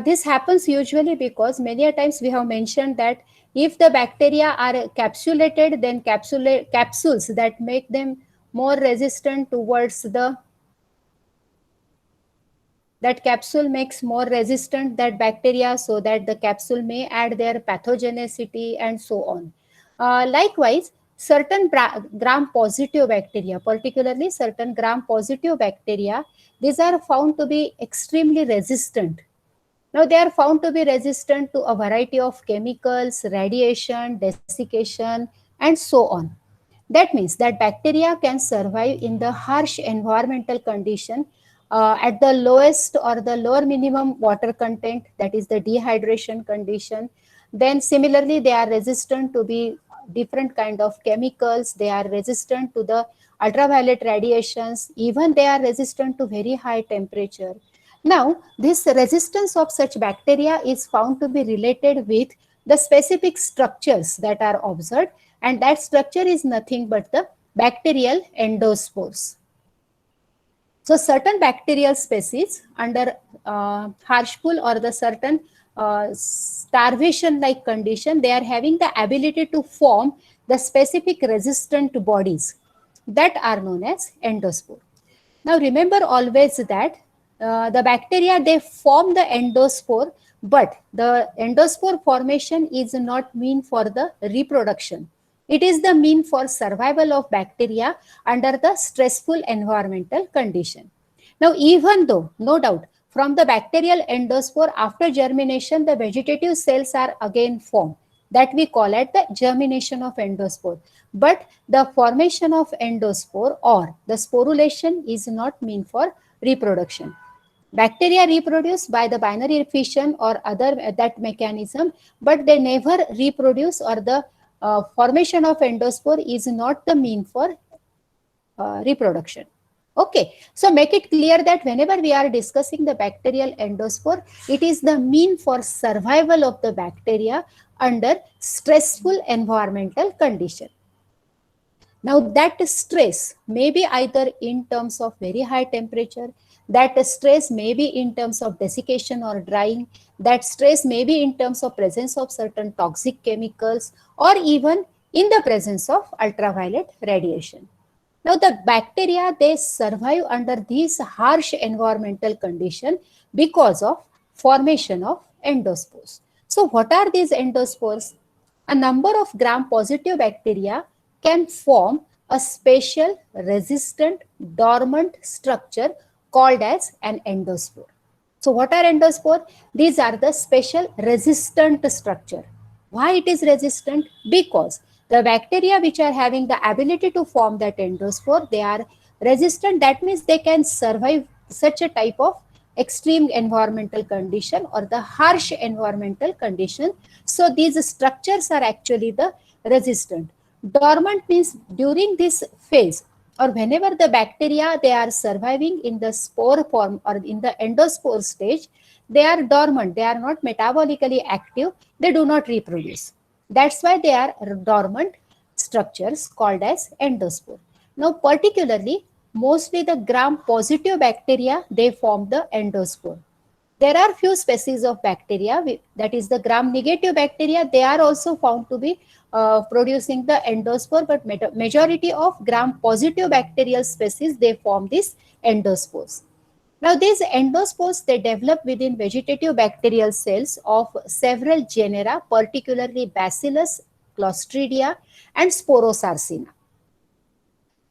This happens usually because many a times we have mentioned that if the bacteria are capsulated, then capsules that make them more resistant towards the that capsule makes more resistant that bacteria, so that the capsule may add their pathogenicity and so on. Likewise, certain gram positive bacteria, particularly certain gram positive bacteria, these are found to be extremely resistant. Now, they are found to be resistant to a variety of chemicals, radiation, desiccation, and so on. That means that bacteria can survive in the harsh environmental condition at the lowest or the lower minimum water content, that is the dehydration condition. Then similarly, they are resistant to be different kind of chemicals. They are resistant to the ultraviolet radiations. Even they are resistant to very high temperature. Now, this resistance of such bacteria is found to be related with the specific structures that are observed, and that structure is nothing but the bacterial endospores. So certain bacterial species under harsh pull or the certain starvation like condition, they are having the ability to form the specific resistant bodies that are known as endospore. Now remember always that the bacteria, they form the endospore, but the endospore formation is not mean for the reproduction. It is the mean for survival of bacteria under the stressful environmental condition. Now, even though, no doubt, from the bacterial endospore after germination, the vegetative cells are again formed. That we call it the germination of endospore. But the formation of endospore or the sporulation is not mean for reproduction. Bacteria reproduce by the binary fission or other that mechanism, but they never reproduce, or the formation of endospore is not the mean for reproduction. Okay, so make it clear that whenever we are discussing the bacterial endospore, it is the mean for survival of the bacteria under stressful environmental condition. Now that stress may be either in terms of very high temperature, that stress may be in terms of desiccation or drying, that stress may be in terms of presence of certain toxic chemicals, or even in the presence of ultraviolet radiation. Now the bacteria, they survive under these harsh environmental conditions because of formation of endospores. So what are these endospores? A number of gram-positive bacteria can form a special resistant dormant structure called as an endospore. So what are endospore? These are the special resistant structure. Why it is resistant? Because the bacteria which are having the ability to form that endospore, they are resistant. That means they can survive such a type of extreme environmental condition or the harsh environmental condition. So these structures are actually the resistant. Dormant means during this phase, or whenever the bacteria, they are surviving in the spore form or in the endospore stage, they are dormant, they are not metabolically active, they do not reproduce. That's why they are dormant structures called as endospore. Now particularly, mostly the gram-positive bacteria, they form the endospore. There are few species of bacteria, that is the gram-negative bacteria, they are also found to be producing the endospore, but majority of gram-positive bacterial species, they form these endospores. Now these endospores, they develop within vegetative bacterial cells of several genera, particularly Bacillus, Clostridia, and Sporosarcina.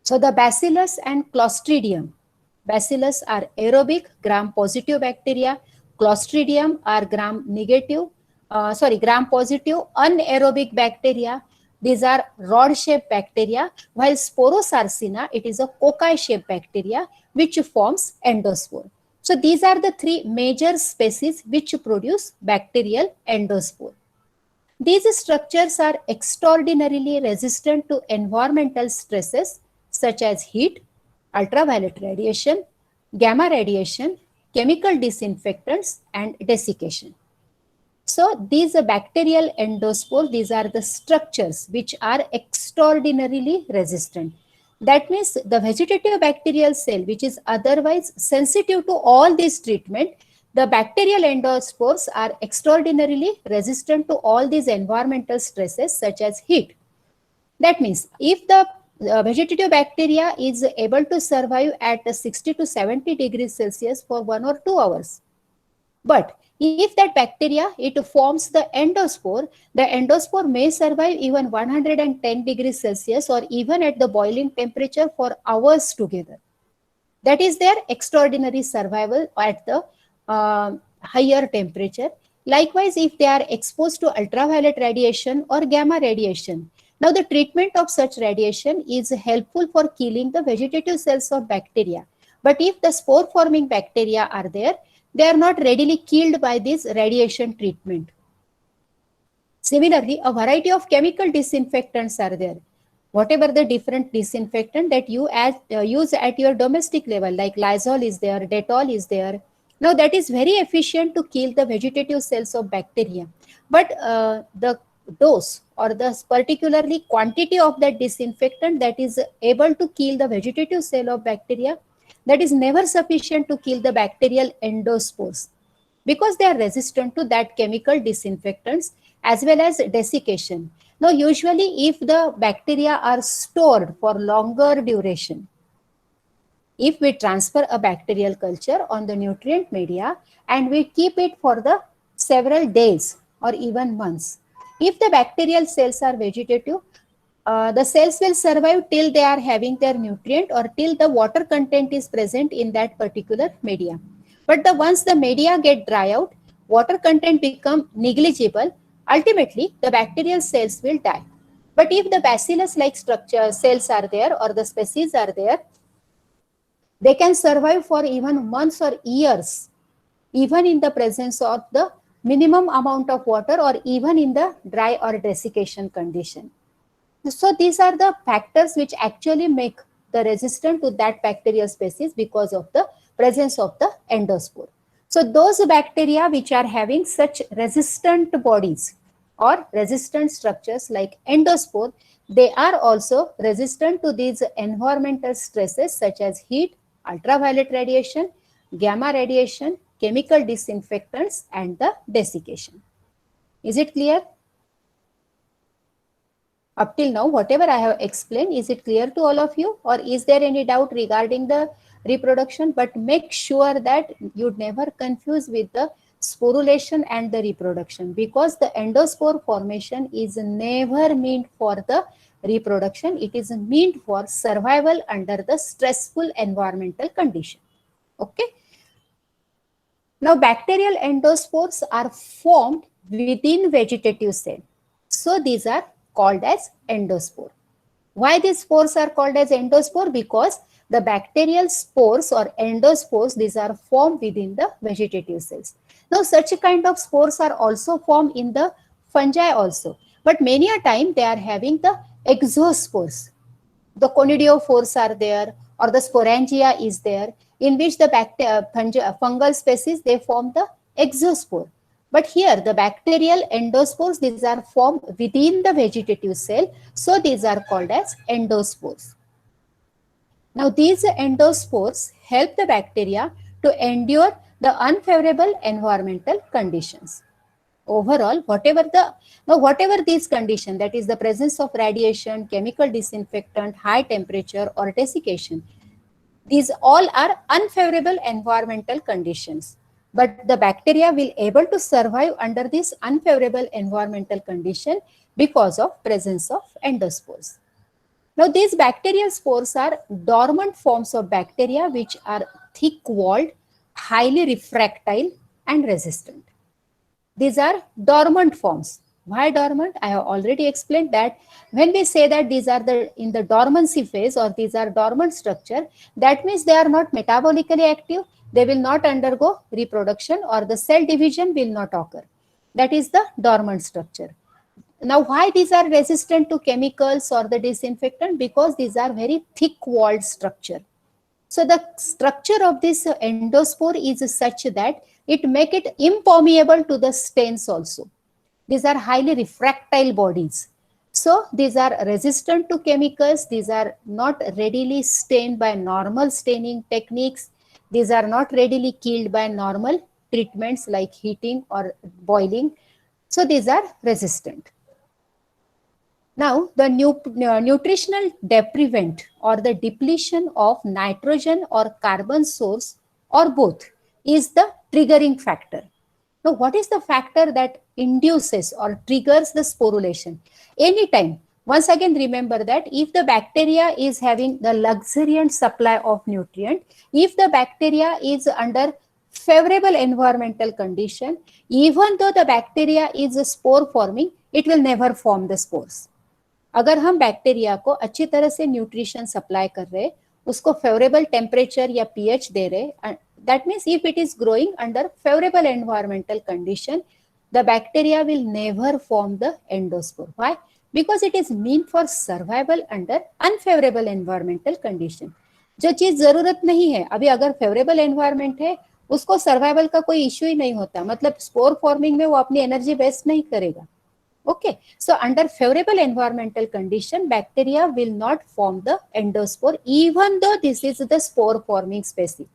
So the Bacillus and Clostridium, Bacillus are aerobic gram-positive bacteria, Clostridium are gram-positive anaerobic bacteria. These are rod-shaped bacteria, while Sporosarcina, it is a cocci-shaped bacteria which forms endospore. So these are the three major species which produce bacterial endospore. These structures are extraordinarily resistant to environmental stresses such as heat, ultraviolet radiation, gamma radiation, chemical disinfectants, and desiccation. So these bacterial endospore, these are the structures which are extraordinarily resistant. That means the vegetative bacterial cell, which is otherwise sensitive to all these treatment, The bacterial endospores are extraordinarily resistant to all these environmental stresses such as heat. That means if the vegetative bacteria is able to survive at 60 to 70 degrees Celsius for 1 or 2 hours, but if that bacteria, it forms the endospore may survive even 110 degrees Celsius or even at the boiling temperature for hours together. That is their extraordinary survival at the higher temperature. Likewise, if they are exposed to ultraviolet radiation or gamma radiation, now the treatment of such radiation is helpful for killing the vegetative cells of bacteria. But if the spore forming bacteria are there, they are not readily killed by this radiation treatment. Similarly, a variety of chemical disinfectants are there. Whatever the different disinfectant that you use at your domestic level, like Lysol is there, Dettol is there. Now that is very efficient to kill the vegetative cells of bacteria. But the dose or the particularly quantity of that disinfectant that is able to kill the vegetative cell of bacteria, that is never sufficient to kill the bacterial endospores, because they are resistant to that chemical disinfectants as well as desiccation. Now, usually if the bacteria are stored for longer duration, if we transfer a bacterial culture on the nutrient media and we keep it for the several days or even months, if the bacterial cells are vegetative, the cells will survive till they are having their nutrient or till the water content is present in that particular media. But once the media get dry out, water content become negligible, ultimately the bacterial cells will die. But if the bacillus like structure cells are there or the species are there, they can survive for even months or years, even in the presence of the minimum amount of water or even in the dry or desiccation condition. So these are the factors which actually make the resistant to that bacterial species because of the presence of the endospore. So those bacteria which are having such resistant bodies or resistant structures like endospore, they are also resistant to these environmental stresses such as heat, ultraviolet radiation, gamma radiation, chemical disinfectants, and the desiccation. Is it clear? Up till now, whatever I have explained, is it clear to all of you, or is there any doubt regarding the reproduction? But make sure that you never confuse with the sporulation and the reproduction, because the endospore formation is never meant for the reproduction. It is meant for survival under the stressful environmental condition. Okay. Now, bacterial endospores are formed within vegetative cell. So these are called as endospore. Why these spores are called as endospore? Because the bacterial spores or endospores, these are formed within the vegetative cells. Now, such kind of spores are also formed in the fungi also. But many a time they are having the exospores. The conidiophores are there or the sporangia is there, in which the fungal species, they form the exospore. But here the bacterial endospores, these are formed within the vegetative cell. So these are called as endospores. Now these endospores help the bacteria to endure the unfavorable environmental conditions. Overall, whatever these conditions, that is the presence of radiation, chemical disinfectant, high temperature or desiccation, these all are unfavorable environmental conditions. But the bacteria will able to survive under this unfavorable environmental condition because of presence of endospores. Now these bacterial spores are dormant forms of bacteria which are thick-walled, highly refractile and resistant. These are dormant forms. Why dormant? I have already explained that when we say that these are in the dormancy phase or these are dormant structure, that means they are not metabolically active. They will not undergo reproduction or the cell division will not occur. That is the dormant structure. Now, why these are resistant to chemicals or the disinfectant? Because these are very thick-walled structure. So the structure of this endospore is such that it make it impermeable to the stains also. These are highly refractile bodies. So these are resistant to chemicals. These are not readily stained by normal staining techniques. These are not readily killed by normal treatments like heating or boiling. So these are resistant. Now, the nutritional deprivant or the depletion of nitrogen or carbon source or both is the triggering factor. Now, what is the factor that induces or triggers the sporulation? Anytime. Once again, remember that if the bacteria is having the luxuriant supply of nutrient, if the bacteria is under favorable environmental condition, even though the bacteria is a spore forming, it will never form the spores. अगर हम bacteria को अच्छी तरह से nutrition supply कर रहे, उसको favourable temperature या पीएच दे रहे, that means if it is growing under favorable environmental condition, the bacteria will never form the endospore. Why? Because it is meant for survival under unfavorable environmental condition. जो चीज जरूरत नहीं है, अभी अगर favourable environment है, उसको सर्वाइवल का कोई इश्यू ही नहीं होता, मतलब स्पोर फॉर्मिंग में वो अपनी एनर्जी वेस्ट नहीं करेगा. Okay, so under favorable environmental condition, bacteria will not form the endospore, even though this is the spore forming species.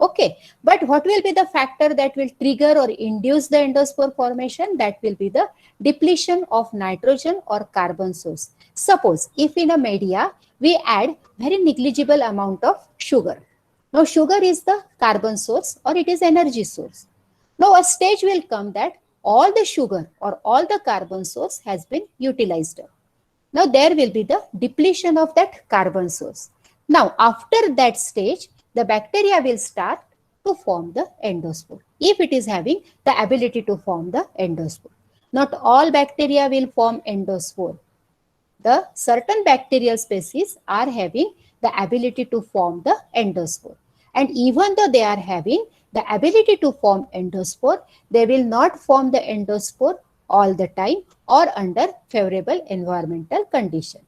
Okay, but what will be the factor that will trigger or induce the endospore formation? That will be the depletion of nitrogen or carbon source. Suppose if in a media we add very negligible amount of sugar. Now sugar is the carbon source or it is energy source. Now a stage will come that all the sugar or all the carbon source has been utilized. Now there will be the depletion of that carbon source. Now after that stage, the bacteria will start to form the endospore, if it is having the ability to form the endospore. Not all bacteria will form endospore. The certain bacterial species are having the ability to form the endospore. And even though they are having the ability to form endospore, they will not form the endospore all the time or under favorable environmental condition.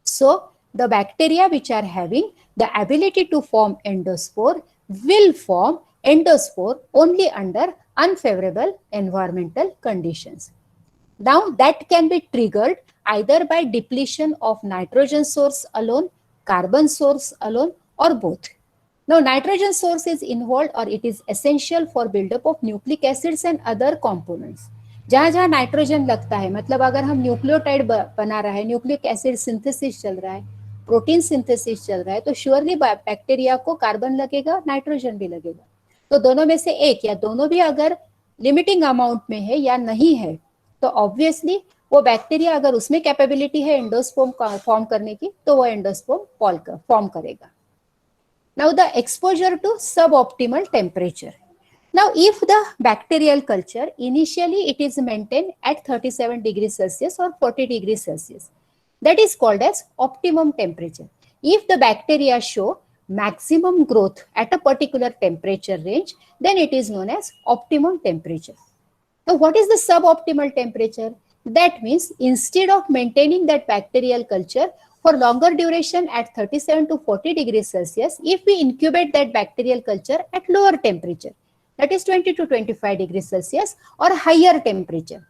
So, the bacteria which are having the ability to form endospore will form endospore only under unfavorable environmental conditions. Now, that can be triggered either by depletion of nitrogen source alone, carbon source alone, or both. Now, nitrogen source is involved or it is essential for buildup of nucleic acids and other components. जहाँ जहाँ nitrogen लगता है, मतलब अगर हम nucleotide बना रहा है, न्यूक्लिक एसिड सिंथेसिस चल रहा है, प्रोटीन सिंथेसिस चल रहा है, तो श्योरली बैक्टीरिया को कार्बन लगेगा, नाइट्रोजन भी लगेगा. तो दोनों में से एक या दोनों भी अगर लिमिटिंग अमाउंट में है या नहीं है, तो ऑब्वियसली वो बैक्टीरिया अगर उसमें कैपेबिलिटी है एंडोस्पर्म फॉर्म करने की, तो वो एंडोस्पर्म फॉर्म करेगा. Now the exposure to suboptimal temperature. Now if the bacterial culture initially it is maintained at 37 degrees Celsius or 40 degrees Celsius, that is called as optimum temperature. If the bacteria show maximum growth at a particular temperature range, then it is known as optimum temperature. Now what is the suboptimal temperature? That means instead of maintaining that bacterial culture for longer duration at 37 to 40 degrees Celsius, if we incubate that bacterial culture at lower temperature, that is 20 to 25 degrees Celsius or higher temperature,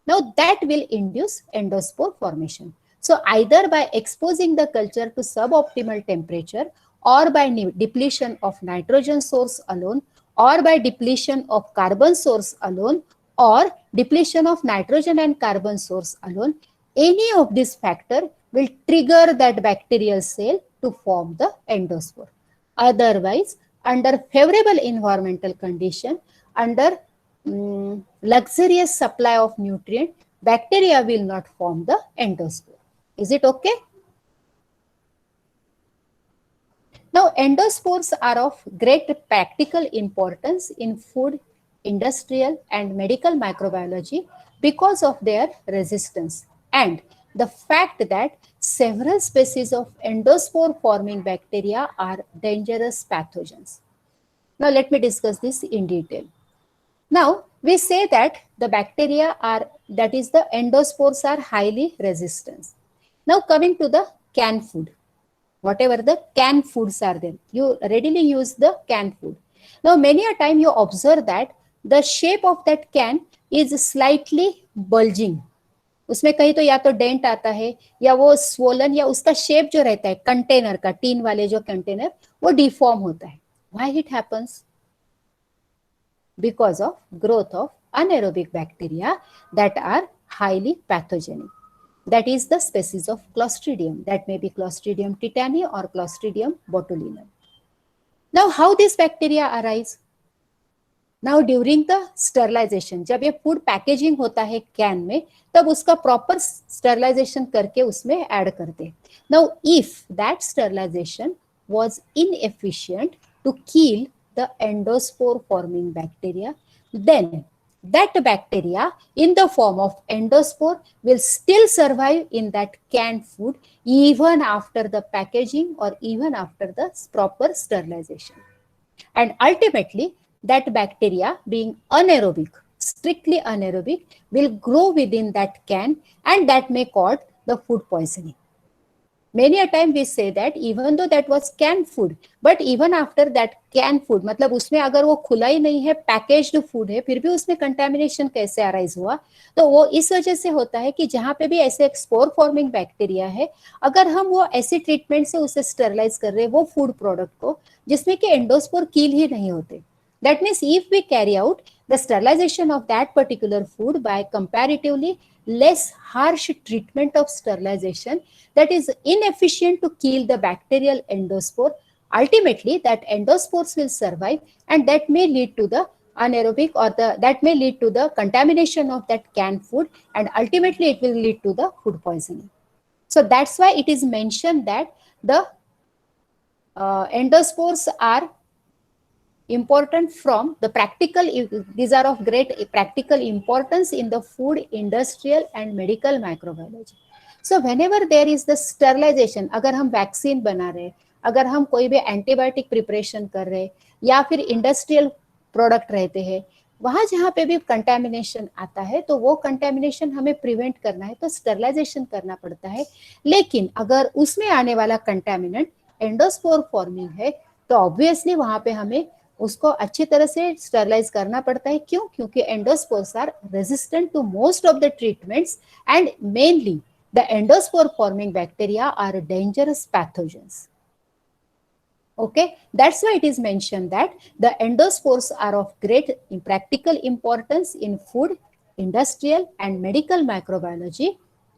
now that will induce endospore formation. So either by exposing the culture to suboptimal temperature or by depletion of nitrogen source alone or by depletion of carbon source alone or depletion of nitrogen and carbon source alone, any of this factor will trigger that bacterial cell to form the endospore. Otherwise, under favorable environmental condition, under luxurious supply of nutrient, bacteria will not form the endospore. Is it okay? Now, endospores are of great practical importance in food, industrial and medical microbiology because of their resistance and the fact that several species of endospore forming bacteria are dangerous pathogens. Now let me discuss this in detail. Now we say that the bacteria are, that is the endospores are highly resistant. Now coming to the canned food, whatever the canned foods are there, you readily use the canned food. Now many a time you observe that the shape of that can is slightly bulging. उसमें कहीं तो या तो dent आता है या वो swollen या उसका शेप जो रहता है कंटेनर का, टीन वाले जो कंटेनर, वो डिफॉर्म होता है. Why it happens? because of growth of anaerobic bacteria that are highly pathogenic. That is the species of Clostridium. That may be Clostridium tetani or Clostridium botulinum. Now, how these bacteria arise? Now during the sterilisation, जब ये food packaging होता है can में, तब उसका proper sterilization करके उसमें add करते. Now if that sterilisation was inefficient to kill the endospore forming bacteria, then that bacteria in the form of endospore will still survive in that canned food even after the packaging or even after the proper sterilization. And ultimately, that bacteria, being anaerobic, strictly anaerobic, will grow within that can, and that may cause the food poisoning. Many a time we say that even though that was canned food, but even after that canned food, मतलब उसमें अगर वो खुला ही नहीं है, packaged food है, फिर भी उसमें कंटेमिनेशन कैसे अराइज हुआ? तो वो इस वजह से होता है कि जहाँ पे भी ऐसे एक स्पोर फॉर्मिंग बैक्टीरिया है, अगर हम वो ऐसे ट्रीटमेंट से उसे स्टरलाइज कर रहे हैं वो फूड प्रोडक्ट को, जिसमें कि एंडोस्पोर किल ही नहीं होते. That means if we carry out the sterilization of that particular food by comparatively less harsh treatment of sterilization that is inefficient to kill the bacterial endospore, ultimately that endospores will survive, and that may lead to the anaerobic or that may lead to the contamination of that canned food, and ultimately it will lead to the food poisoning. So that's why it is mentioned that the endospores are important from the practical, these are of great practical importance in the food, industrial and medical microbiology. So whenever there is the sterilization, अगर हम vaccine बना रहे, अगर हम कोई भी antibiotic preparation कर रहे या फिर इंडस्ट्रियल प्रोडक्ट रहते हैं, वहां जहाँ पे भी कंटेमिनेशन आता है तो वो कंटेमिनेशन हमें प्रिवेंट करना है तो स्टरलाइजेशन करना पड़ता है. लेकिन अगर उसमें आने वाला कंटेमिनेंट एंडोस्पोर फॉर्मिंग है तो ऑब्वियसली वहां पे हमें उसको अच्छी तरह से स्टरलाइज करना पड़ता है. क्यों? क्योंकि endospores are resistant to most of the treatments, and mainly the endospore forming bacteria are dangerous pathogens. Okay, that's why it is mentioned that the endospores are of great practical importance in food, industrial and medical microbiology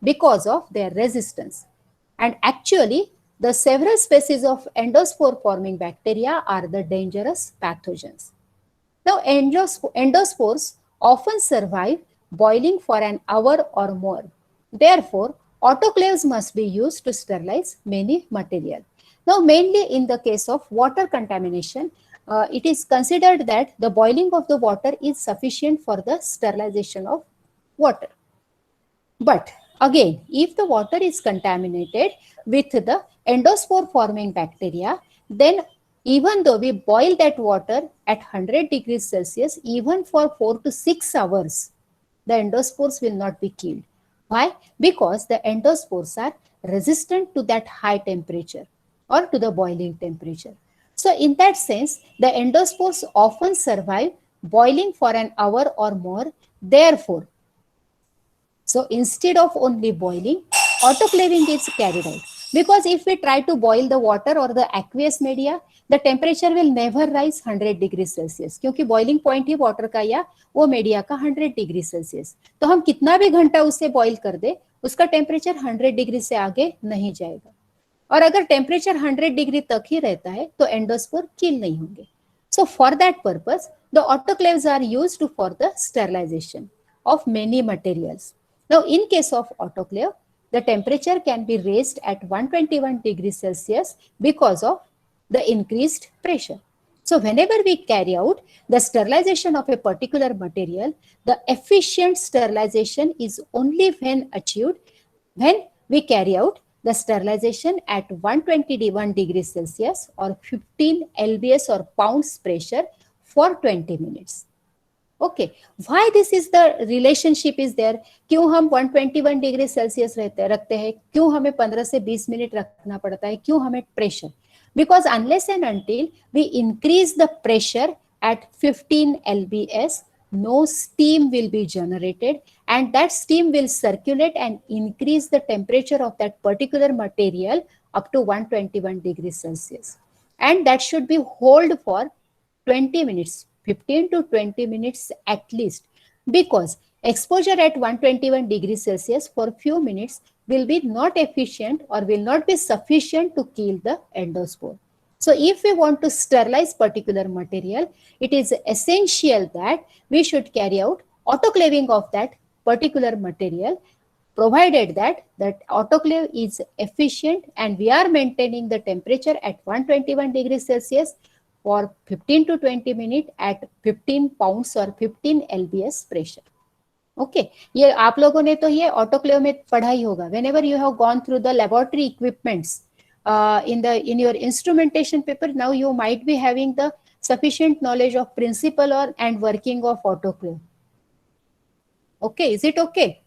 because of their resistance. And actually, the several species of endospore forming bacteria are the dangerous pathogens. Now, endospores often survive boiling for an hour or more. Therefore, autoclaves must be used to sterilize many material. Now, mainly in the case of water contamination, it is considered that the boiling of the water is sufficient for the sterilization of water. But again, if the water is contaminated with the endospore forming bacteria, then even though we boil that water at 100 degrees Celsius, even for 4 to 6 hours, the endospores will not be killed. Why? Because the endospores are resistant to that high temperature or to the boiling temperature. So in that sense, the endospores often survive boiling for an hour or more. Therefore, so instead of only boiling, autoclaving is carried out. Because if we try to boil the water or the aqueous media, the temperature will never rise 100 degrees Celsius. क्योंकि boiling point ही water का या वो media का 100 degree Celsius. तो हम कितना भी घंटा उसे boil कर दे, उसका temperature 100 डिग्री से आगे नहीं जाएगा. और अगर टेम्परेचर 100 डिग्री तक ही रहता है तो एंडोस्पोर किल नहीं होंगे. So for that purpose the autoclaves are used for the sterilization of many materials. Now in case of autoclave the temperature can be raised at 121 degrees Celsius because of the increased pressure. So whenever we carry out the sterilization of a particular material, the efficient sterilization is only when achieved when we carry out the sterilization at 121 degrees Celsius or 15 lbs or pounds pressure for 20 minutes. Okay, why this is the relationship is there? क्यों हम 121 degree Celsius रखते हैं? क्यों हमें 15 से 20 minute रखना पड़ता है? क्यों हमें pressure? Because unless and until we increase the pressure at 15 lbs, no steam will be generated, and that steam will circulate and increase the temperature of that particular material up to 121 degrees Celsius. And that should be hold for 20 minutes. 15 to 20 minutes at least, because exposure at 121 degrees Celsius for few minutes will be not efficient or will not be sufficient to kill the endospore. So if we want to sterilize particular material, it is essential that we should carry out autoclaving of that particular material, provided that that autoclave is efficient and we are maintaining the temperature at 121 degrees Celsius for 15 to 20 minutes at 15 pounds or 15 lbs pressure. Okay ये आप लोगों ने तो ये autoclave में पढ़ा ही होगा. Whenever you have gone through the laboratory equipments in your instrumentation paper, now you might be having the sufficient knowledge of principle or and working of autoclave. Okay, is it okay?